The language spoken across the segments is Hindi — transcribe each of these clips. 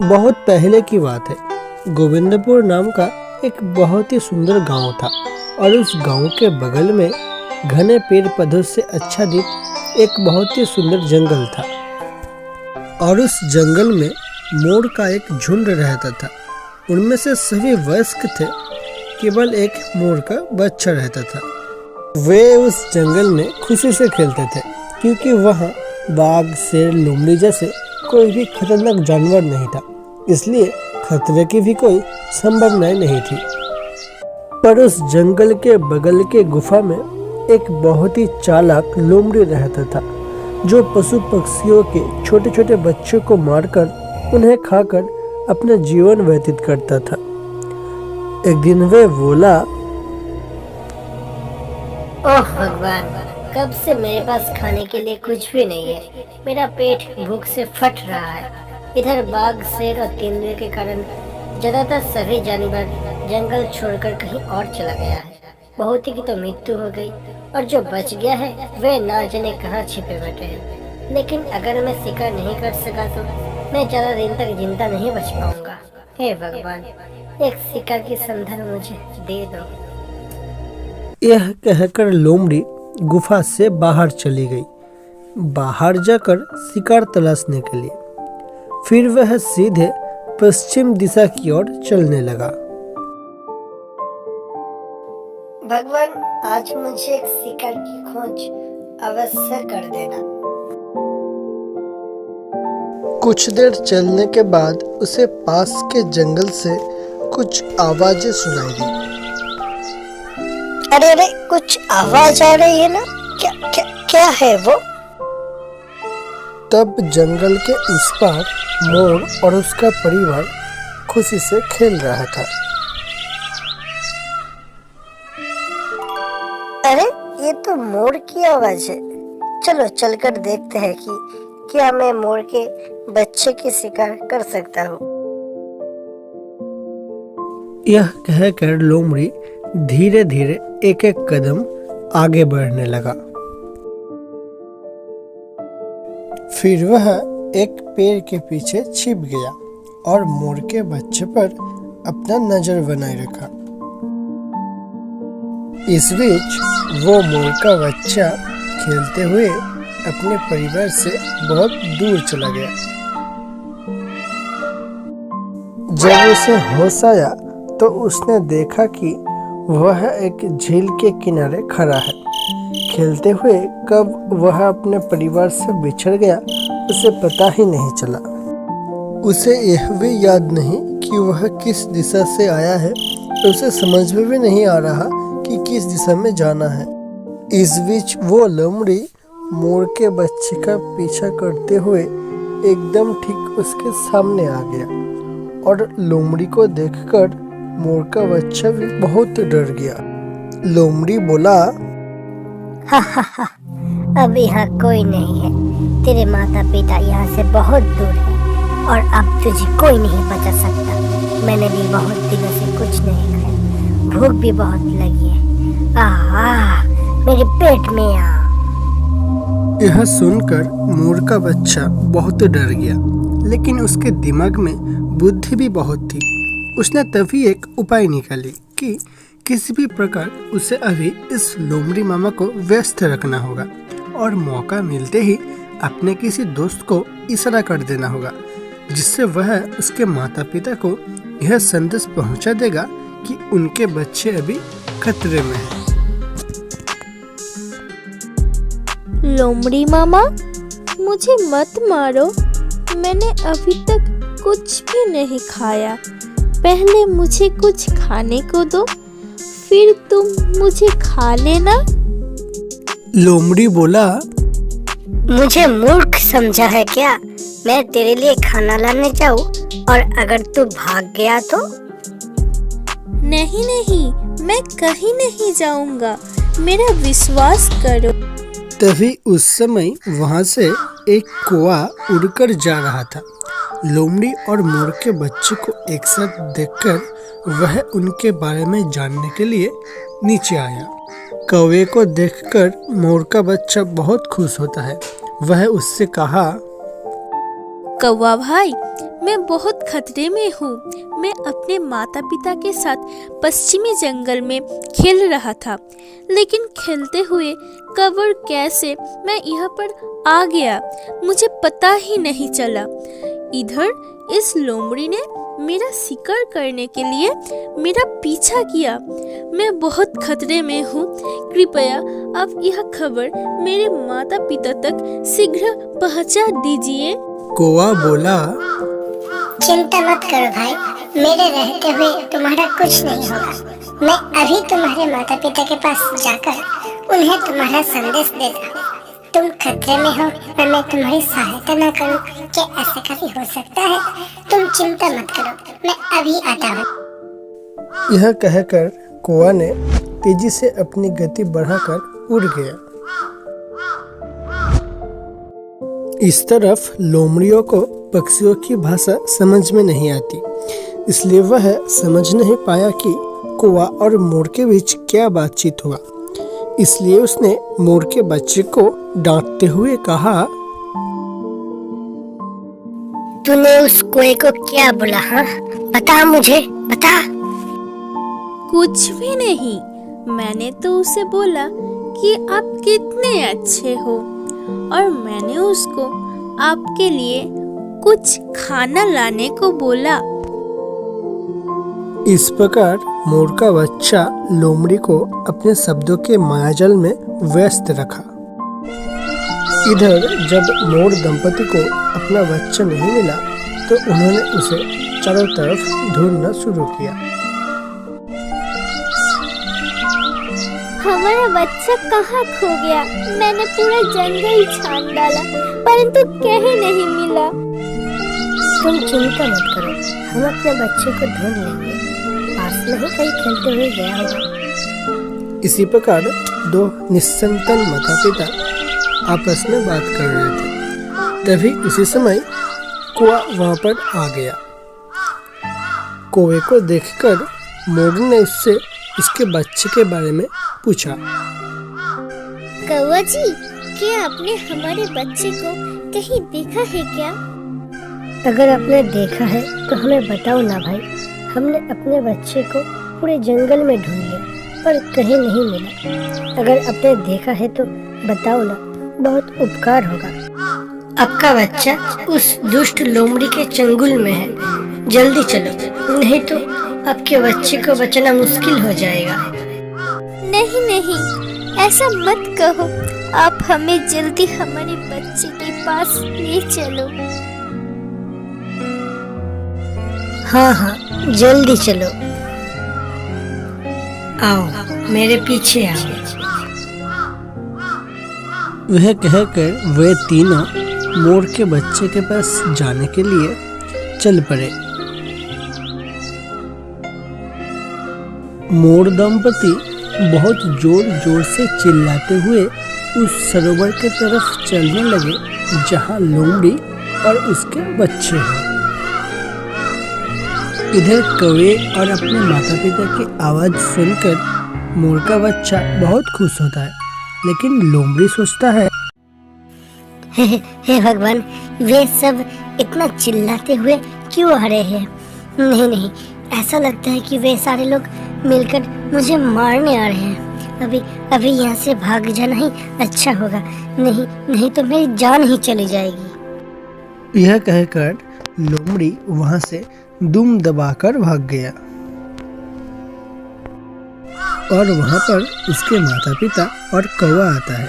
बहुत पहले की बात है। गोविंदपुर नाम का एक बहुत ही सुंदर गांव था और उस गांव के बगल में घने पेड़ पौधों से आच्छादित एक बहुत ही सुंदर जंगल था और उस जंगल में मोर का एक झुंड रहता था। उनमें से सभी वयस्क थे, केवल एक मोर का बच्चा रहता था। वे उस जंगल में खुशी से खेलते थे क्योंकि वहाँ बाघ, शेर, लोमड़ी जैसे कोई भी खतरनाक जानवर नहीं था, इसलिए खतरे की भी कोई संभावना नहीं थी। पर उस जंगल के बगल के गुफा में एक बहुत ही चालाक लोमड़ी रहता था जो पशु पक्षियों के छोटे छोटे बच्चों को मारकर उन्हें खाकर अपना जीवन व्यतीत करता था। एक दिन वे बोला, ओह भगवान, कब से मेरे पास खाने के लिए कुछ भी नहीं है। मेरा पेट भूख से फट रहा है। इधर बाघ, शेर और तेंदुए के कारण ज्यादातर सभी जानवर जंगल छोड़कर कहीं और चला गया है। बहुत ही की तो मृत्यु हो गई और जो बच गया है वे ना जाने कहाँ छिपे बैठे हैं। लेकिन अगर मैं शिकार नहीं कर सका तो मैं ज्यादा दिन तक जिंदा नहीं बच पाऊंगा। हे भगवान, एक शिकार की संधान मुझे दे दो। यह कहकर लोमड़ी गुफा से बाहर चली गई, बाहर जाकर शिकार तलाशने के लिए। फिर वह सीधे पश्चिम दिशा की ओर चलने लगा। भगवान, आज मुझे एक शिकार की खोज अवश्य कर देना। कुछ देर चलने के बाद उसे पास के जंगल से कुछ आवाजें सुनाई दी। अरे अरे, कुछ आवाज आ रही है ना? क्या क्या क्या है वो? तब जंगल के उस पार मोर और उसका परिवार खुशी से खेल रहा था। अरे, ये तो मोर की आवाज है। चलो चलकर देखते हैं कि क्या मैं मोर के बच्चे की शिकार कर सकता हूँ। यह कहकर लोमड़ी धीरे धीरे एक एक कदम आगे बढ़ने लगा। फिर वह एक पेड़ के पीछे छिप गया और मोर के बच्चे पर अपना नजर बनाए रखा। इस बीच वो मोर का बच्चा खेलते हुए अपने परिवार से बहुत दूर चला गया। जब उसे होश आया तो उसने देखा कि वह एक झील के किनारे खड़ा है। खेलते हुए कब वह अपने परिवार से बिछड़ गया उसे पता ही नहीं चला। उसे यह भी याद नहीं कि वह किस दिशा से आया है, उसे समझ में भी नहीं आ रहा कि किस दिशा में जाना है। इस बीच वो लोमड़ी मोर के बच्चे का पीछा करते हुए एकदम ठीक उसके सामने आ गया और लोमड़ी को देखकर मोर का बच्चा भी बहुत डर गया। लोमड़ी बोला, हा हा हा, अब यहाँ कोई नहीं है। तेरे माता पिता यहाँ से बहुत दूर है और अब तुझे कोई नहीं बचा सकता। मैंने भी बहुत दिनों से कुछ नहीं खाया, भूख भी बहुत लगी है। आहा, मेरे पेट में आ। यह सुनकर मोर का बच्चा बहुत डर गया, लेकिन उसके दिमाग में बुद्धि भी बहुत थी। उसने तभी एक उपाय निकाली कि किसी भी प्रकार उसे अभी इस लोमड़ी मामा को व्यस्त रखना होगा और मौका मिलते ही अपने किसी दोस्त को इशारा कर देना होगा, जिससे वह उसके माता पिता को यह संदेश पहुंचा देगा कि उनके बच्चे अभी खतरे में हैं। लोमड़ी मामा, मुझे मत मारो। मैंने अभी तक कुछ भी नहीं खाया। पहले मुझे कुछ खाने को दो, फिर तुम मुझे खा लेना। लोमड़ी बोला, मुझे मूर्ख समझा है क्या? मैं तेरे लिए खाना लाने जाऊँ और अगर तू भाग गया तो? नहीं नहीं, मैं कहीं नहीं जाऊंगा, मेरा विश्वास करो। तभी उस समय वहां से एक कौवा उड़कर जा रहा था। लोमड़ी और मोर के बच्चे को एक साथ देखकर वह उनके बारे में जानने के लिए नीचे आया। कौवे को देखकर मोर का बच्चा बहुत खुश होता है। वह उससे कहा, कौवा भाई, मैं बहुत खतरे में हूँ। मैं अपने माता पिता के साथ पश्चिमी जंगल में खेल रहा था, लेकिन खेलते हुए कब और कैसे मैं यहाँ पर आ गया मुझे पता ही नहीं चला। इधर इस लोमड़ी ने मेरा शिकार करने के लिए मेरा पीछा किया। मैं बहुत खतरे में हूँ। कृपया आप यह खबर मेरे माता पिता तक शीघ्र पहुँचा दीजिए। कौवा बोला, चिंता मत करो भाई, मेरे रहते हुए तुम्हारा कुछ नहीं होगा। मैं अभी तुम्हारे माता पिता के पास जाकर उन्हें तुम्हारा संदेश देता हूँ। तुम खतरे में हो और मैं तुम्हारी सहायता न करूं, क्या ऐसा कभी हो सकता है? तुम चिंता मत करो, मैं अभी आता हूँ। यह कहकर कौवा ने तेजी से अपनी गति बढ़ाकर उड़ गया। इस तरफ लोमड़ियों को पक्षियों की भाषा समझ में नहीं आती, इसलिए वह समझ नहीं पाया कि कौवा और मोर के बीच क्या बातचीत हुआ। इसलिए उसने मोर के बच्चे को डांटते हुए कहा, तूने उस कोए को क्या बोला? हाँ, बता मुझे, बता। कुछ भी नहीं, मैंने तो उसे बोला कि आप कितने अच्छे हो, और मैंने उसको आपके लिए कुछ खाना लाने को बोला। इस प्रकार मोर का बच्चा लोमड़ी को अपने शब्दों के मायाजाल में व्यस्त रखा। इधर जब मोर दंपति को अपना बच्चा नहीं मिला तो उन्होंने उसे चारों तरफ ढूंढना शुरू किया। हमारा बच्चा कहाँ खो गया? मैंने पूरा जंगल छान डाला, परंतु कहीं नहीं मिला। तुम चिंता मत करो, हम अपने बच्चे को ढूंढ लेंगे। पास में ही कहीं खेलते हुए गया होगा। इसी प्रकार दो निस्संतान माता पिता आपस में बात कर रहे थे। तभी उसी समय कौवा वहां पर आ गया। कौवे को देखकर मोर ने उससे उसके बच्चे के बारे में पूछा। कौवा जी, क्या आपने हमारे बच्चे को कहीं देखा है क्या? अगर आपने देखा है तो हमें बताओ ना भाई। हमने अपने बच्चे को पूरे जंगल में ढूंढ लिया पर कहीं नहीं मिला। अगर आपने देखा है तो बताओ ना, बहुत उपकार होगा। आपका बच्चा उस दुष्ट लोमड़ी के चंगुल में है, जल्दी चलो, नहीं तो आपके बच्चे को बचाना मुश्किल हो जाएगा। नहीं नहीं, ऐसा मत कहो। आप हमें जल्दी हमारे बच्चे के पास ले चलो। हाँ हाँ, जल्दी चलो। आओ, मेरे पीछे आओ। वह कहकर वे तीनों मोर के बच्चे के पास जाने के लिए चल पड़े। मोर दंपति बहुत जोर जोर से चिल्लाते हुए उस सरोवर के तरफ चलने लगे जहां लोमड़ी और उसके बच्चे हैं। इधर कौवे और अपने माता पिता की आवाज सुनकर मोर का बच्चा बहुत खुश होता है, लेकिन लोमड़ी सोचता है, हे भगवान, वे सब इतना चिल्लाते हुए क्यों आ रहे हैं? नहीं नहीं, ऐसा लगता है कि वे सारे लोग मिलकर मुझे मारने आ रहे हैं। अभी यहाँ से भाग जाना ही अच्छा होगा, नहीं तो मेरी जान ही चली जाएगी। यह कहकर लोमड़ी वहां से दुम दबाकर भाग गया और वहां पर उसके माता पिता और कौवा आता है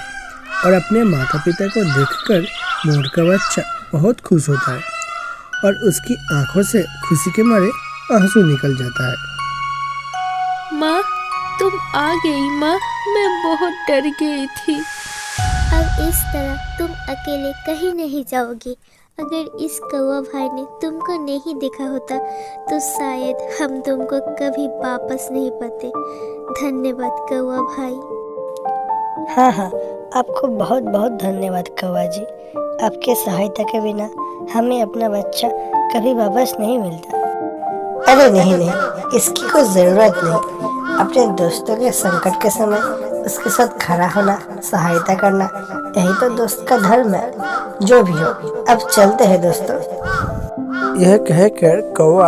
और अपने माता पिता को देखकर मोर का बच्चा बहुत खुश होता है और उसकी आंखों से खुशी के मारे आंसू निकल जाता है। माँ, तुम आ गई माँ, मैं बहुत डर गई थी। अब इस तरह तुम अकेले कहीं नहीं जाओगी। अगर इस कौवा भाई ने तुमको नहीं देखा होता तो शायद हम तुमको कभी वापस नहीं पाते। धन्यवाद कौवा भाई। हाँ, आपको बहुत बहुत धन्यवाद कौवा जी। आपके सहायता के बिना हमें अपना बच्चा कभी वापस नहीं मिलता। अरे नहीं, इसकी कोई जरूरत नहीं। अपने दोस्तों के संकट के समय उसके साथ खड़ा होना, सहायता करना, यही तो दोस्त का धर्म है। जो भी हो, अब चलते हैं दोस्तों। यह कहकर कौवा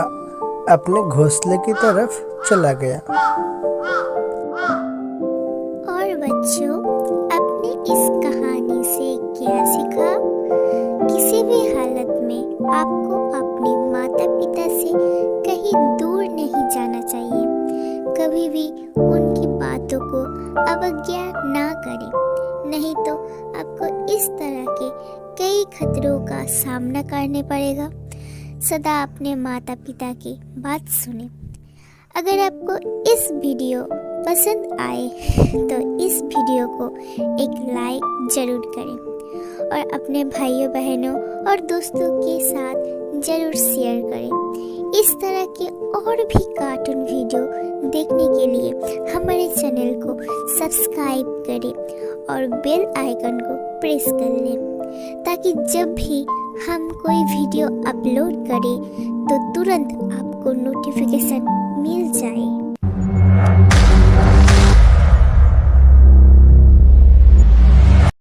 अपने घोंसले की तरफ चला गया। और बच्चों, आपने इस कहानी से क्या सीखा? किसी भी हालत में आपको अपने माता पिता से कहीं दूर नहीं जाना चाहिए। कभी भी उनकी बातों को अवज्ञा ना करें, नहीं तो आपको इस तरह के कई खतरों का सामना करने पड़ेगा। सदा अपने माता पिता की बात सुने। अगर आपको इस वीडियो पसंद आए तो इस वीडियो को एक लाइक जरूर करें और अपने भाइयों बहनों और दोस्तों के साथ जरूर शेयर करें। इस तरह के और भी कार्टून वीडियो देखने के लिए हमारे चैनल को सब्सक्राइब करें और बेल आइकन को प्रेस कर लें, ताकि जब भी हम कोई वीडियो अपलोड करें तो तुरंत आपको नोटिफिकेशन मिल जाए।